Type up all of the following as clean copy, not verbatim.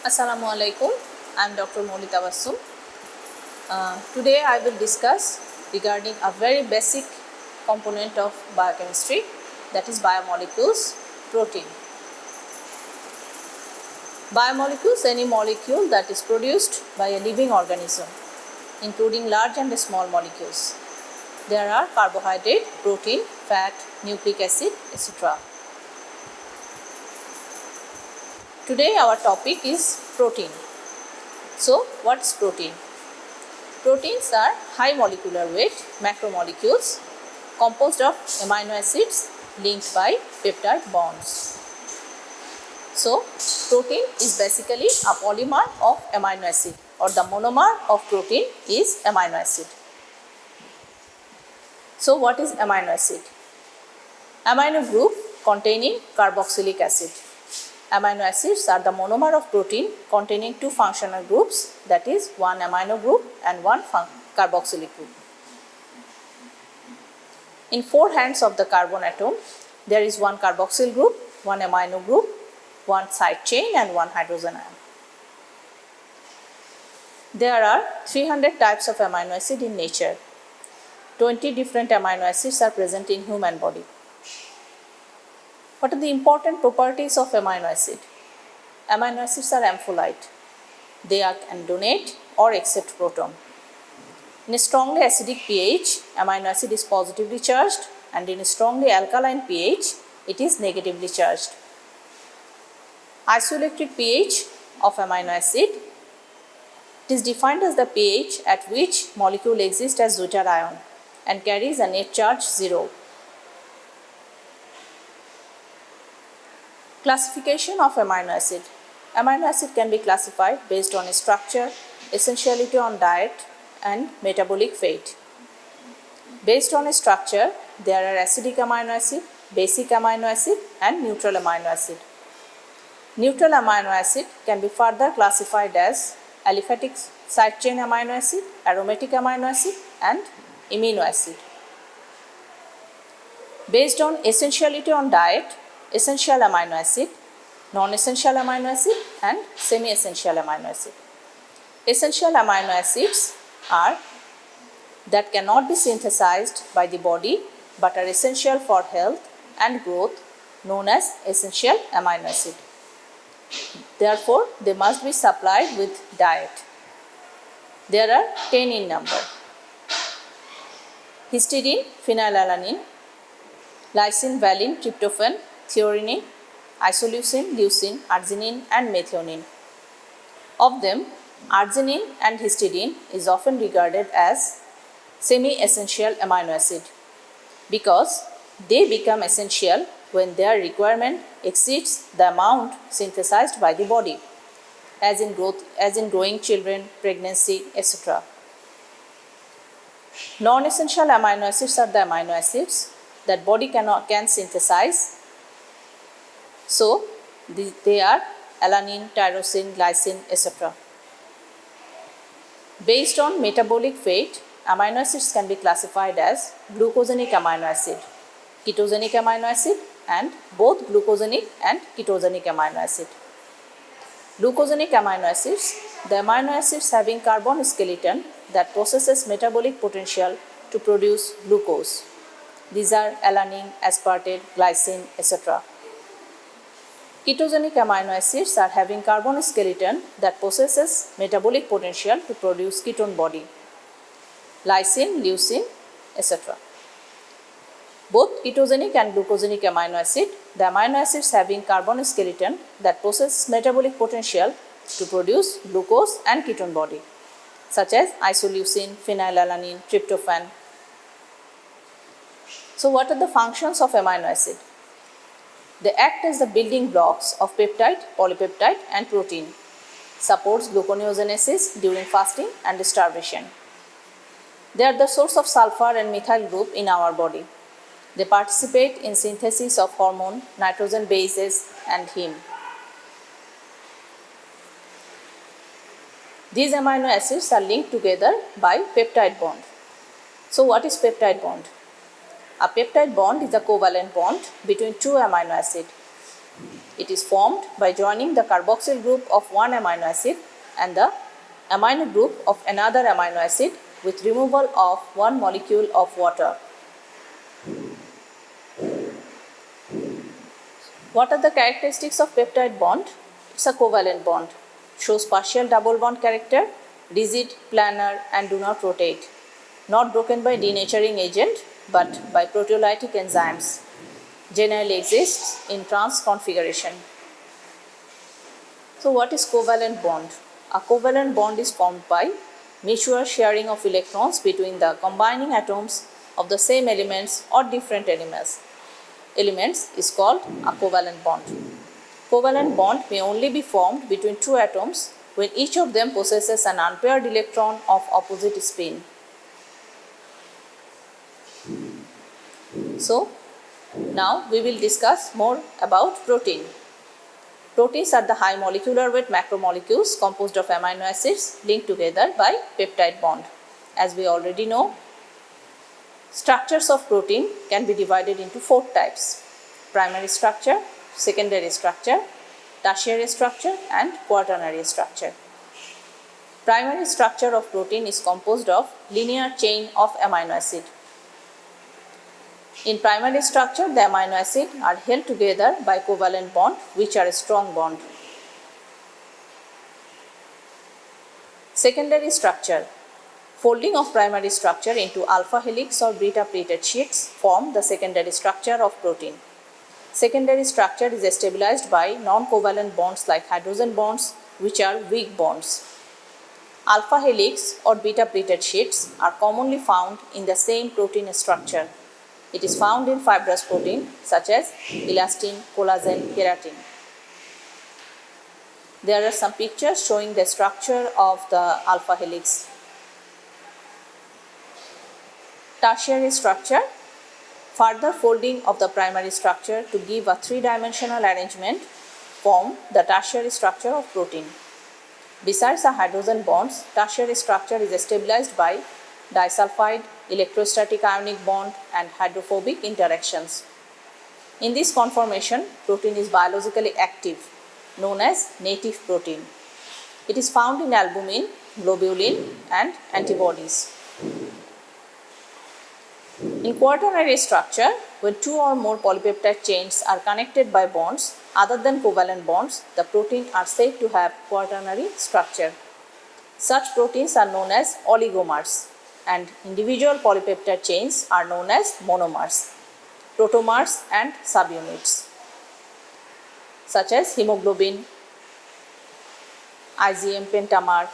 Assalamu alaikum. I am Dr. Mouly Tabassum. Today I will discuss regarding a very basic component of biochemistry, that is biomolecules, protein. Biomolecules, any molecule that is produced by a living organism, including large and small molecules. There are carbohydrate, protein, fat, nucleic acid, etc. Today our topic is protein. So what is protein? Proteins are high molecular weight macromolecules composed of amino acids linked by peptide bonds. So protein is basically a polymer of amino acid, or the monomer of protein is amino acid. So what is amino acid? Amino group containing carboxylic acid. Amino acids are the monomer of protein containing two functional groups, that is one amino group and one carboxylic group. In four hands of the carbon atom, there is one carboxyl group, one amino group, one side chain and one hydrogen ion. There are 300 types of amino acid in nature. 20 different amino acids are present in human body. What are the important properties of amino acid? Amino acids are ampholyte. They can donate or accept proton. In a strongly acidic pH, amino acid is positively charged, and in a strongly alkaline pH, it is negatively charged. Isoelectric pH of amino acid, it is defined as the pH at which molecule exists as Zwitter ion and carries a net charge 0. Classification of amino acid. Amino acid can be classified based on structure, essentiality on diet and metabolic fate. Based on structure, there are acidic amino acid, basic amino acid and neutral amino acid. Neutral amino acid can be further classified as aliphatic side chain amino acid, aromatic amino acid and amino acid. Based on essentiality on diet, essential amino acid, non-essential amino acid and semi-essential amino acid. Essential amino acids are that cannot be synthesized by the body but are essential for health and growth, known as essential amino acid. Therefore, they must be supplied with diet. There are 10 in number: histidine, phenylalanine, lysine, valine, tryptophan, threonine, isoleucine, leucine, arginine and methionine. Of them, arginine and histidine is often regarded as semi-essential amino acid because they become essential when their requirement exceeds the amount synthesized by the body, as in growing children, pregnancy, etc. Non-essential amino acids are the amino acids that body can synthesize. So, they are alanine, tyrosine, glycine, etc. Based on metabolic fate, amino acids can be classified as glucosenic amino acid, ketogenic amino acid and both glucosenic and ketogenic amino acid. Glucosenic amino acids, the amino acids having carbon skeleton that possesses metabolic potential to produce glucose. These are alanine, aspartate, glycine, etc. Ketogenic amino acids are having carbon skeleton that possesses metabolic potential to produce ketone body, lysine, leucine, etc. Both ketogenic and glucosenic amino acid, the amino acids having carbon skeleton that possess metabolic potential to produce glucose and ketone body, such as isoleucine, phenylalanine, tryptophan. So what are the functions of amino acid? They act as the building blocks of peptide, polypeptide and protein, supports gluconeogenesis during fasting and starvation. They are the source of sulfur and methyl group in our body. They participate in synthesis of hormone, nitrogen bases and heme. These amino acids are linked together by peptide bond. So what is peptide bond? A peptide bond is a covalent bond between two amino acids. It is formed by joining the carboxyl group of one amino acid and the amino group of another amino acid with removal of one molecule of water. What are the characteristics of peptide bond? It's a covalent bond. Shows partial double bond character, rigid, planar and do not rotate. Not broken by denaturing agent but by proteolytic enzymes. Generally exists in trans configuration. So what is covalent bond? A covalent bond is formed by mutual sharing of electrons between the combining atoms of the same elements or different elements is called a covalent bond. Covalent bond may only be formed between two atoms when each of them possesses an unpaired electron of opposite spin. So, now we will discuss more about protein. Proteins are the high molecular weight macromolecules composed of amino acids linked together by peptide bond. As we already know, structures of protein can be divided into four types: primary structure, secondary structure, tertiary structure and quaternary structure. Primary structure of protein is composed of linear chain of amino acid. In primary structure, the amino acids are held together by covalent bond, which are a strong bond. Secondary structure. Folding of primary structure into alpha helix or beta pleated sheets form the secondary structure of protein. Secondary structure is stabilized by non-covalent bonds like hydrogen bonds, which are weak bonds. Alpha helix or beta pleated sheets are commonly found in the same protein structure. It is found in fibrous protein such as elastin, collagen, keratin. There are some pictures showing the structure of the alpha helix. Tertiary structure. Further folding of the primary structure to give a three-dimensional arrangement form the tertiary structure of protein. Besides the hydrogen bonds, tertiary structure is stabilized by disulfide, electrostatic ionic bond and hydrophobic interactions. In this conformation, protein is biologically active, known as native protein. It is found in albumin, globulin and antibodies. In quaternary structure, when two or more polypeptide chains are connected by bonds other than covalent bonds, the protein are said to have quaternary structure. Such proteins are known as oligomers, and individual polypeptide chains are known as monomers, protomers and subunits, such as hemoglobin, IgM pentamer.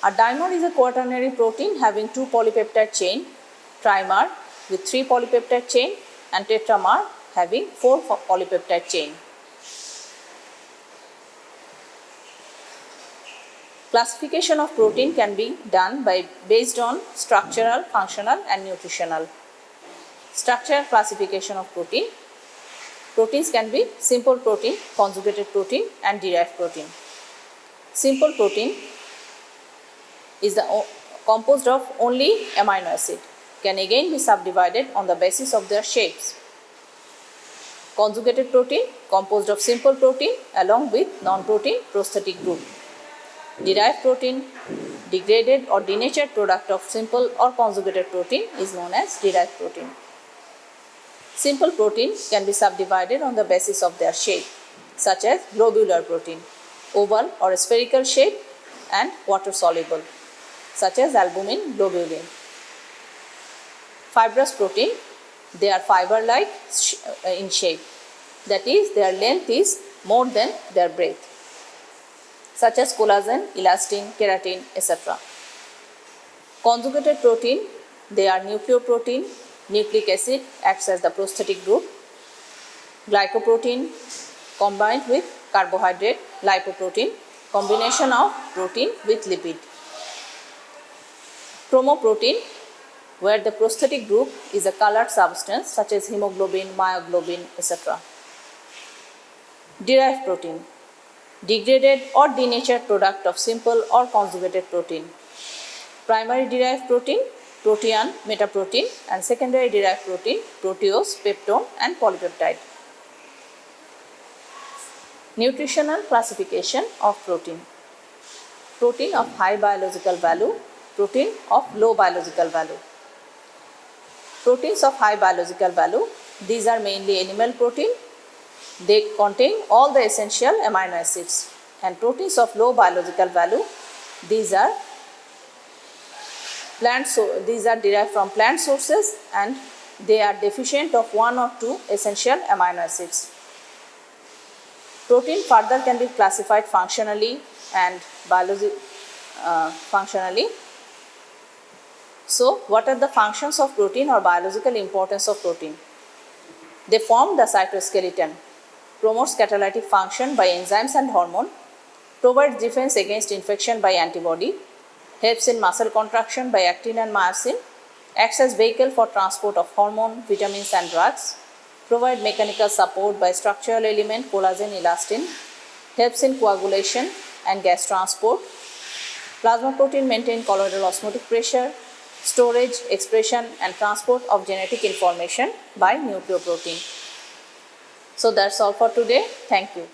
A dimer is a quaternary protein having two polypeptide chain, trimer with three polypeptide chain and tetramer having four polypeptide chain. Classification of protein can be done based on structural, functional and nutritional. Structural classification of protein. Proteins can be simple protein, conjugated protein and derived protein. Simple protein is composed of only amino acid, can again be subdivided on the basis of their shapes. Conjugated protein composed of simple protein along with non-protein prosthetic group. Derived protein, degraded or denatured product of simple or conjugated protein is known as derived protein. Simple protein can be subdivided on the basis of their shape, such as globular protein, oval or spherical shape and water soluble, such as albumin, globulin. Fibrous protein, they are fiber-like in shape, that is their length is more than their breadth, such as collagen, elastin, keratin, etc. Conjugated protein, they are nucleoprotein, nucleic acid acts as the prosthetic group, glycoprotein combined with carbohydrate, lipoprotein, combination of protein with lipid. Chromoprotein, where the prosthetic group is a colored substance such as hemoglobin, myoglobin, etc. Derived protein, degraded or denatured product of simple or conjugated protein. Primary derived protein, protein, metaprotein and secondary derived protein, proteose, peptone and polypeptide. Nutritional classification of protein. Protein of high biological value, protein of low biological value. Proteins of high biological value, these are mainly animal protein. They contain all the essential amino acids. And proteins of low biological value, these are derived from plant sources and they are deficient of one or two essential amino acids. Protein further can be classified functionally and functionally. So, what are the functions of protein or biological importance of protein? They form the cytoskeleton, promotes catalytic function by enzymes and hormone, provides defense against infection by antibody, helps in muscle contraction by actin and myosin, acts as vehicle for transport of hormone, vitamins and drugs, provide mechanical support by structural element collagen elastin, helps in coagulation and gas transport. Plasma protein maintain colloidal osmotic pressure, storage, expression and transport of genetic information by nucleoprotein. So that's all for today. Thank you.